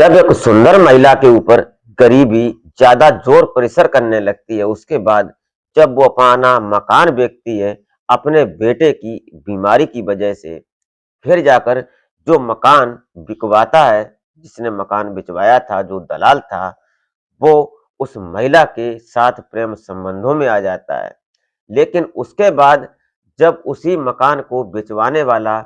जब एक सुंदर महिला के ऊपर गरीबी ज्यादा जोर प्रेशर करने लगती है, उसके बाद जब वो अपना मकान बेचती है अपने बेटे की बीमारी की वजह से, फिर जाकर जो मकान बिकवाता है, जिसने मकान बिचवाया था, जो दलाल था, वो उस महिला के साथ प्रेम संबंधों में आ जाता है। लेकिन उसके बाद जब उसी मकान को बिचवाने वाला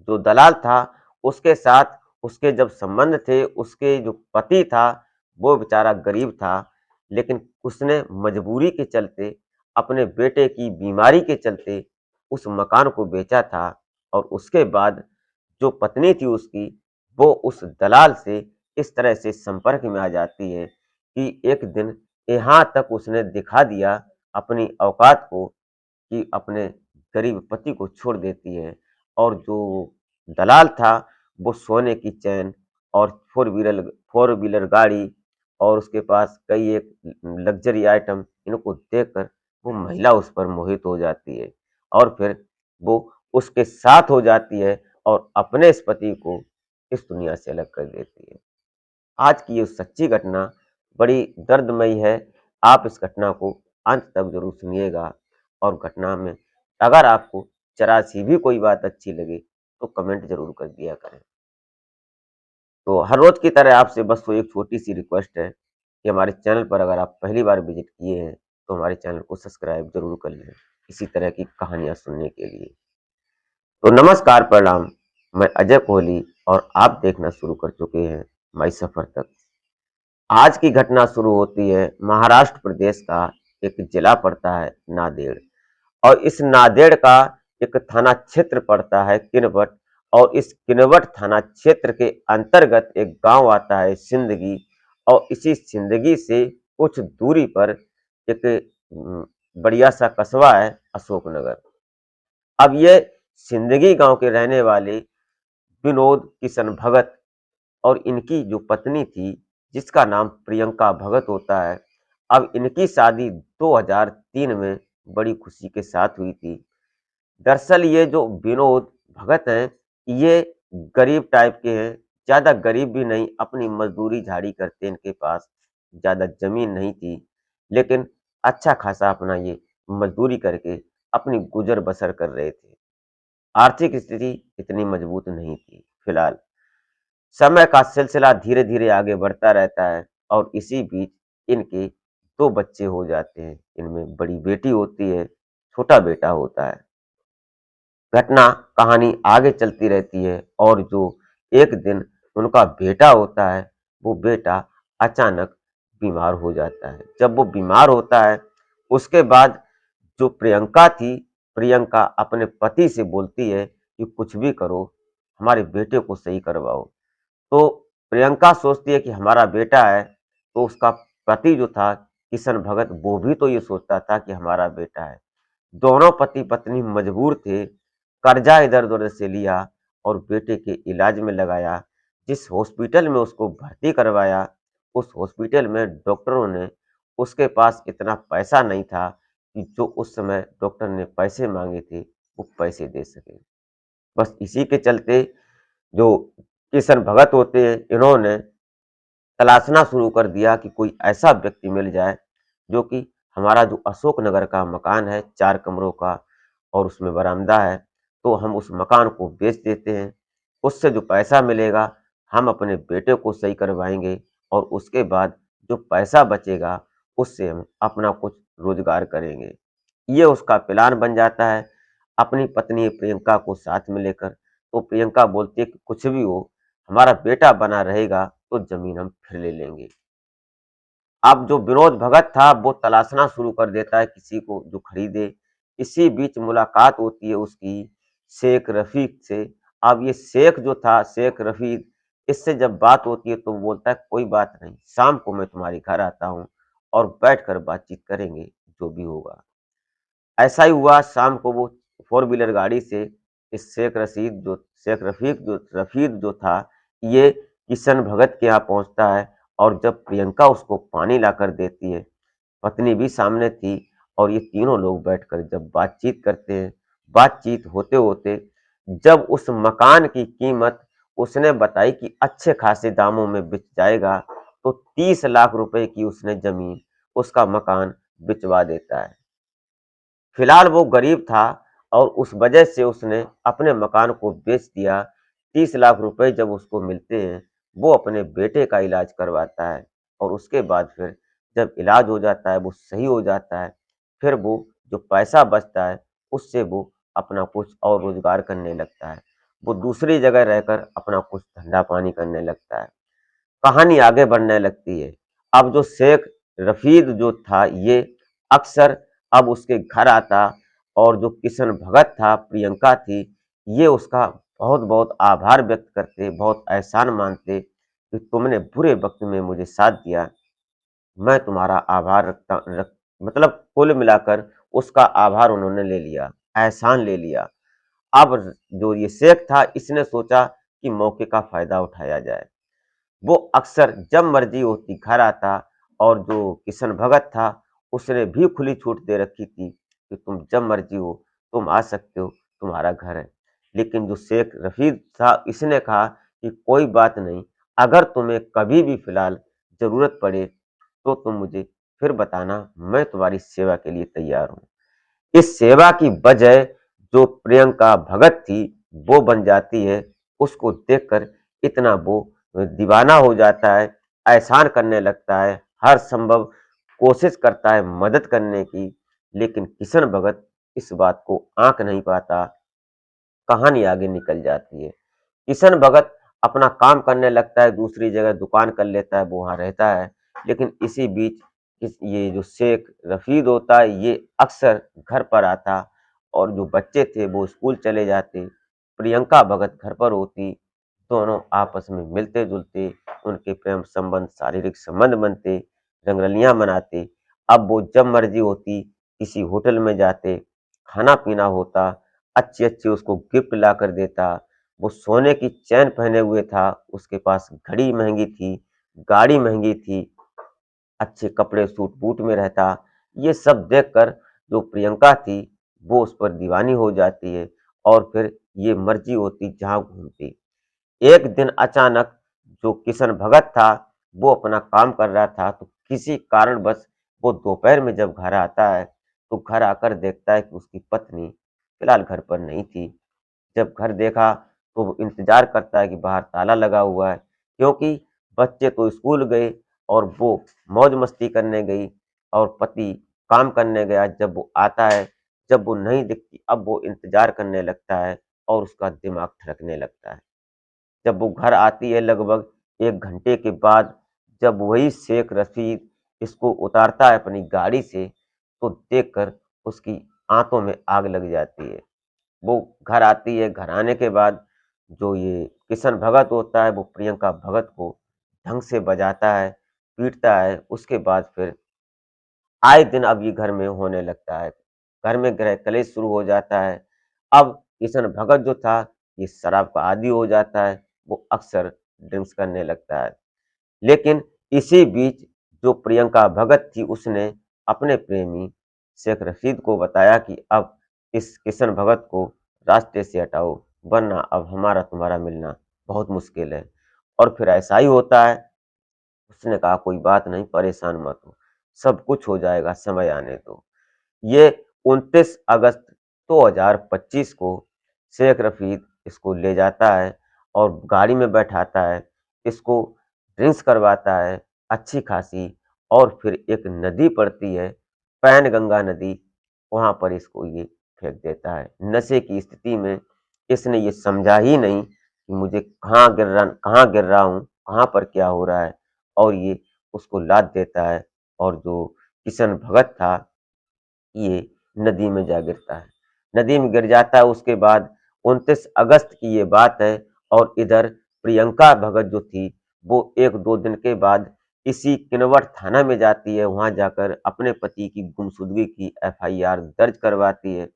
जो दलाल था, उसके साथ उसके जब संबंध थे, उसके जो पति था, वो बेचारा गरीब था, लेकिन उसने मजबूरी के चलते, अपने बेटे की बीमारी के चलते उस मकान को बेचा था और उसके बाद जो पत्नी थी उसकी, वो उस दलाल से इस तरह से संपर्क में आ जाती है कि एक दिन यहाँ तक उसने दिखा दिया अपनी औकात को कि अपने गरीब पति को छोड़ देती है और जो दलाल था, वो सोने की चैन और फ़ोर व्हीलर गाड़ी और उसके पास कई एक लग्ज़री आइटम, इनको देखकर वो महिला उस पर मोहित हो जाती है और फिर वो उसके साथ हो जाती है और अपने इस पति को इस दुनिया से अलग कर देती है। आज की ये सच्ची घटना बड़ी दर्दमयी है। आप इस घटना को अंत तक ज़रूर सुनिएगा और घटना में अगर आपको ज़रा-सी भी कोई बात अच्छी लगे, तो कमेंट ज़रूर कर दिया करें। तो हर रोज़ की तरह आपसे बस वो एक छोटी-सी रिक्वेस्ट है कि हमारे चैनल पर अगर आप पहली बार विज़िट किए हैं, तो हमारे चैनल को सब्सक्राइब ज़रूर कर लें, इसी तरह की कहानियाँ सुनने के लिए। तो नमस्कार, प्रणाम, मैं अजय कोहली और आप देखना शुरू कर चुके हैं माई सफ़र तक। आज की घटना शुरू होती है महाराष्ट्र प्रदेश का एक जिला पड़ता है नांदेड़ और इस नांदेड़ का एक थाना क्षेत्र पड़ता है किनवट और इस किनवट थाना क्षेत्र के अंतर्गत एक गांव आता है सिंदगी और इसी सिंदगी से कुछ दूरी पर एक बढ़िया सा कस्बा है अशोकनगर। अब ये सिंदगी गांव के रहने वाले विनोद किशन भगत और इनकी जो पत्नी थी, जिसका नाम प्रियंका भगत होता है, अब इनकी शादी 2003 में बड़ी खुशी के साथ हुई थी। दरअसल ये जो विनोद भगत हैं, ये गरीब टाइप के हैं, ज़्यादा गरीब भी नहीं, अपनी मज़दूरी झाड़ी करते हैं, इनके पास ज़्यादा ज़मीन नहीं थी, लेकिन अच्छा खासा अपना ये मज़दूरी करके अपनी गुज़र-बसर कर रहे थे। आर्थिक स्थिति इतनी मजबूत नहीं थी फिलहाल। समय का सिलसिला धीरे-धीरे आगे बढ़ता रहता है और इसी बीच इनके 2 बच्चे हो जाते हैं। इनमें बड़ी बेटी होती है, छोटा बेटा होता है। घटना, कहानी आगे चलती रहती है और जो एक दिन उनका बेटा होता है, वो बेटा अचानक बीमार हो जाता है। जब वो बीमार होता है, उसके बाद जो प्रियंका थी, प्रियंका अपने पति से बोलती है कि कुछ भी करो, हमारे बेटे को सही करवाओ। तो प्रियंका सोचती है कि हमारा बेटा है, तो उसका पति जो था किशन भगत, वो भी तो ये सोचता था कि हमारा बेटा है। दोनों पति-पत्नी मजबूर थे, कर्जा इधर-उधर से लिया और बेटे के इलाज में लगाया। जिस हॉस्पिटल में उसको भर्ती करवाया, उस हॉस्पिटल में डॉक्टरों ने उसके पास इतना पैसा नहीं था कि जो उस समय डॉक्टर ने पैसे माँगे थे, वो पैसे दे सके। बस इसी के चलते जो किशन भगत होते हैं, इन्होंने तलाशना शुरू कर दिया कि कोई ऐसा व्यक्ति मिल जाए, जो कि हमारा जो अशोकनगर का मकान है 4 कमरों का और उसमें बरामदा है, तो हम उस मकान को बेच देते हैं। उससे जो पैसा मिलेगा, हम अपने बेटे को सही करवाएँगे और उसके बाद जो पैसा बचेगा, उससे हम अपना कुछ रोज़गार करेंगे। ये उसका प्लान बन जाता है, अपनी पत्नी प्रियंका को साथ में लेकर। तो प्रियंका बोलती है कि कुछ भी हो, हमारा बेटा बना रहेगा, तो ज़मीन हम फिर ले लेंगे। अब जो विनोद भगत था, वो तलाशना शुरू कर देता है किसी को जो खरीदे। इसी बीच मुलाकात होती है उसकी शेख रफ़ीक से। अब ये शेख जो था, शेख रफ़ीक, इससे जब बात होती है तो वो बोलता है, "कोई बात नहीं, शाम को मैं तुम्हारे घर आता हूँ और बैठकर बातचीत करेंगे, जो भी होगा।" ऐसा ही हुआ, शाम को वो फ़ोर व्हीलर गाड़ी से इस शेख रफ़ीक जो था, ये किशन भगत के यहाँ पहुँचता है और जब प्रियंका उसको पानी लाकर देती है, पत्नी भी सामने थी और ये तीनों लोग बैठकर जब बातचीत करते हैं, बातचीत होते-होते जब उस मकान की कीमत उसने बताई कि अच्छे खासे दामों में बिक जाएगा, तो 30 लाख रुपए की उसने ज़मीन, उसका मकान बिचवा देता है। फिलहाल वो गरीब था और उस वजह से उसने अपने मकान को बेच दिया। 30 लाख रुपए जब उसको मिलते हैं, वो अपने बेटे का इलाज करवाता है और उसके बाद फिर जब इलाज हो जाता है, वो सही हो जाता है, फिर वो जो पैसा बचता है, उससे वो अपना कुछ और रोज़गार करने लगता है। वो दूसरी जगह रहकर अपना कुछ धंधा-पानी करने लगता है। कहानी आगे बढ़ने लगती है। अब जो शेख रफ़ीद जो था ये अक्सर अब उसके घर आता और जो किशन भगत था, प्रियंका थी, ये उसका बहुत-बहुत आभार व्यक्त करते, बहुत एहसान मानते कि तुमने बुरे वक़्त में मुझे साथ दिया। मैं तुम्हारा आभार रखता रख मतलब कुल मिलाकर उसका आभार उन्होंने ले लिया, एहसान ले लिया। अब जो ये शेख था इसने सोचा कि मौके का फ़ायदा उठाया जाए। वो अक्सर जब मर्जी होती घर आता और जो किशन भगत था, उसने भी खुली छूट दे रखी थी कि तुम जब मर्जी हो, तुम आ सकते हो, तुम्हारा घर है। लेकिन जो शेख रफ़ीद था, इसने कहा कि कोई बात नहीं, अगर तुम्हें कभी भी फ़िलहाल ज़रूरत पड़े, तो तुम मुझे फिर बताना, मैं तुम्हारी सेवा के लिए तैयार हूँ। इस सेवा की वजह जो प्रियंका भगत थी, वो बन जाती है। उसको देखकर इतना वो दीवाना हो जाता है, एहसान करने लगता है, हर संभव कोशिश करता है मदद करने की, लेकिन किशन भगत इस बात को आँक नहीं पाता, कहानी आगे निकल जाती है। किशन भगत अपना काम करने लगता है, दूसरी जगह दुकान कर लेता है, वो वहाँ रहता है। लेकिन इसी बीच ये जो शेख रफ़ीद होता है, ये अक्सर घर पर आता और जो बच्चे थे वो स्कूल चले जाते। प्रियंका भगत घर पर होती, दोनों आपस में मिलते-जुलते, उनके प्रेम संबंध, शारीरिक संबंध बनते, रंगरलियाँ मनाते। अब वो जब मर्ज़ी होती, किसी होटल में जाते, खाना-पीना होता, अच्छी-अच्छी उसको गिफ्ट लाकर देता। वो सोने की चेन पहने हुए था, उसके पास घड़ी महँगी थी, गाड़ी महँगी थी, अच्छे कपड़े सूट-बूट में रहता। ये सब देखकर जो प्रियंका थी, वो उस पर दीवानी हो जाती है और फिर ये मर्ज़ी होती जहाँ घूमती। एक दिन अचानक जो किशन भगत था, वो अपना काम कर रहा था, तो किसी कारणवश वो दोपहर में जब घर आता है, तो घर आकर देखता है कि उसकी पत्नी फिलहाल घर पर नहीं थी। जब घर देखा तो वो इंतज़ार करता है कि बाहर ताला लगा हुआ है, क्योंकि बच्चे तो स्कूल गए और वो मौज-मस्ती करने गई और पति काम करने गया। जब वो आता है, जब वो नहीं दिखती, अब वो इंतज़ार करने लगता है और उसका दिमाग ठनकने लगता है। जब वो घर आती है लगभग 1 घंटे के बाद, जब वही शेख रशीद इसको उतारता है अपनी गाड़ी से, तो देखकर उसकी आँतों में आग लग जाती है। वो घर आती है, घर आने के बाद जो ये किशन भगत होता है, वो प्रियंका भगत को ढंग से बजाता है, पीटता है, उसके बाद फिर आए दिन अब ये घर में होने लगता है। घर में गृह कलेश शुरू हो जाता है। अब किशन भगत जो था, ये शराब का आदी हो जाता है, वो अक्सर ड्रिंक्स करने लगता है। लेकिन इसी बीच जो प्रियंका भगत थी, उसने अपने प्रेमी शेख रशीद को बताया कि अब इस किशन भगत को रास्ते से हटाओ, वरना अब हमारा तुम्हारा मिलना बहुत मुश्किल है। और फिर ऐसा ही होता है। उसने कहा कोई बात नहीं, परेशान मत हो, सब कुछ हो जाएगा, समय आने दो। ये 29 अगस्त 2025 को शेख रफ़ीद इसको ले जाता है और गाड़ी में बैठाता है, इसको ड्रिंक्स करवाता है अच्छी खासी और फिर एक नदी पड़ती है, पैनगंगा नदी, वहाँ पर इसको ये फेंक देता है। नशे की स्थिति में इसने ये समझा ही नहीं कि मुझे कहाँ गिर रहा हूँ, कहाँ पर क्या हो रहा है और ये उसको लाद देता है और जो किशन भगत था, ये नदी में जा गिरता है। नदी में गिर जाता है, उसके बाद 29 अगस्त की ये बात है और इधर प्रियंका भगत जो थी, वो 1-2 दिन के बाद इसी किनवट थाना में जाती है, वहाँ जाकर अपने पति की गुमशुदगी की एफआईआर दर्ज करवाती है।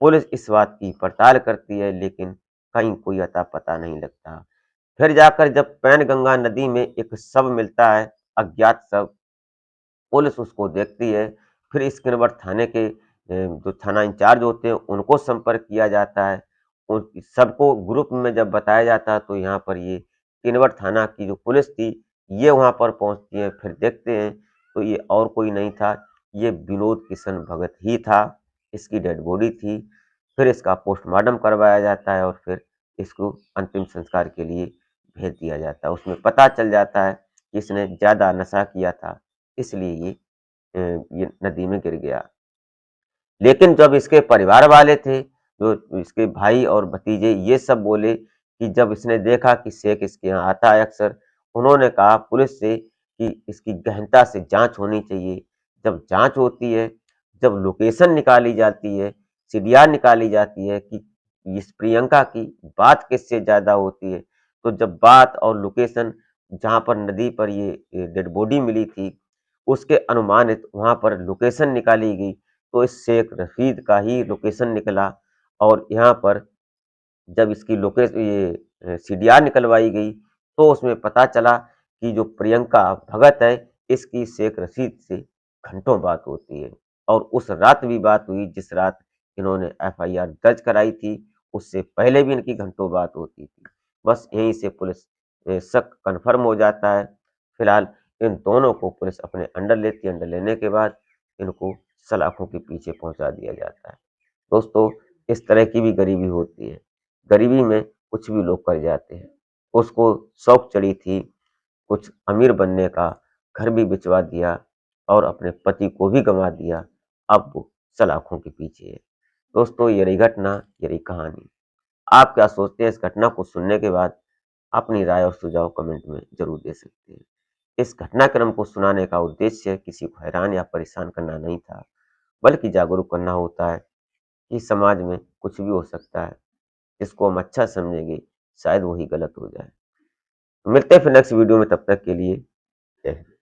पुलिस इस बात की पड़ताल करती है, लेकिन कहीं कोई अता-पता नहीं लगता। फिर जाकर जब पैनगंगा नदी में एक शव मिलता है, अज्ञात शव, पुलिस उसको देखती है, फिर स्क्रीनवर थाने के जो थाना इंचार्ज होते हैं, उनको संपर्क किया जाता है। उन सबको ग्रुप में जब बताया जाता तो यहाँ पर ये किनवट थाना की जो पुलिस थी, ये वहाँ पर पहुँचती है। फिर देखते हैं तो ये और कोई नहीं था, ये विनोद किशन भगत ही था। इसकी डेड बॉडी थी। फिर इसका पोस्टमार्टम करवाया जाता है और फिर इसको अंतिम संस्कार के लिए भेज दिया जाता है। उसमें पता चल जाता है कि इसने ज़्यादा नशा किया था, इसलिए ये नदी में गिर गया। लेकिन जब इसके परिवार वाले थे, जो इसके भाई और भतीजे, ये सब बोले कि जब इसने देखा कि शेख इसके यहाँ आता है अक्सर, उन्होंने कहा पुलिस से कि इसकी गहनता से जाँच होनी चाहिए। जब जाँच होती है, जब लोकेशन निकाली जाती है, सीडीआर निकाली जाती है कि इस प्रियंका की बात किससे ज़्यादा होती है, तो जब बात और लोकेशन जहाँ पर नदी पर ये डेड बॉडी मिली थी, उसके अनुमानित वहाँ पर लोकेशन निकाली गई, तो इस शेख रशीद का ही लोकेशन निकला। और यहाँ पर जब इसकी सीडीआर निकलवाई गई, तो उसमें पता चला कि जो प्रियंका भगत है, इसकी शेख रशीद से घंटों बात होती है। और उस रात भी बात हुई जिस रात इन्होंने एफआईआर दर्ज कराई थी, उससे पहले भी इनकी घंटों बात होती थी। बस यहीं से पुलिस शक कन्फर्म हो जाता है। फिलहाल इन दोनों को पुलिस अपने अंडर लेती है। अंडर लेने के बाद इनको सलाखों के पीछे पहुंचा दिया जाता है। दोस्तों, इस तरह की भी गरीबी होती है। गरीबी में कुछ भी लोग कर जाते हैं। उसको शौक चढ़ी थी कुछ अमीर बनने का, घर भी बिचवा दिया और अपने पति को भी गंवा दिया। अब वो सलाखों के पीछे है। दोस्तों, ये रही घटना, ये रही कहानी। आप क्या सोचते हैं इस घटना को सुनने के बाद? अपनी राय और सुझाव कमेंट में ज़रूर दे सकते हैं। इस घटनाक्रम को सुनाने का उद्देश्य किसी को हैरान या परेशान करना नहीं था, बल्कि जागरूक करना होता है कि समाज में कुछ भी हो सकता है। जिसको हम अच्छा समझेंगे, शायद वही गलत हो जाए। मिलते हैं फिर नेक्स्ट वीडियो में, तब तक के लिए जय हिंद।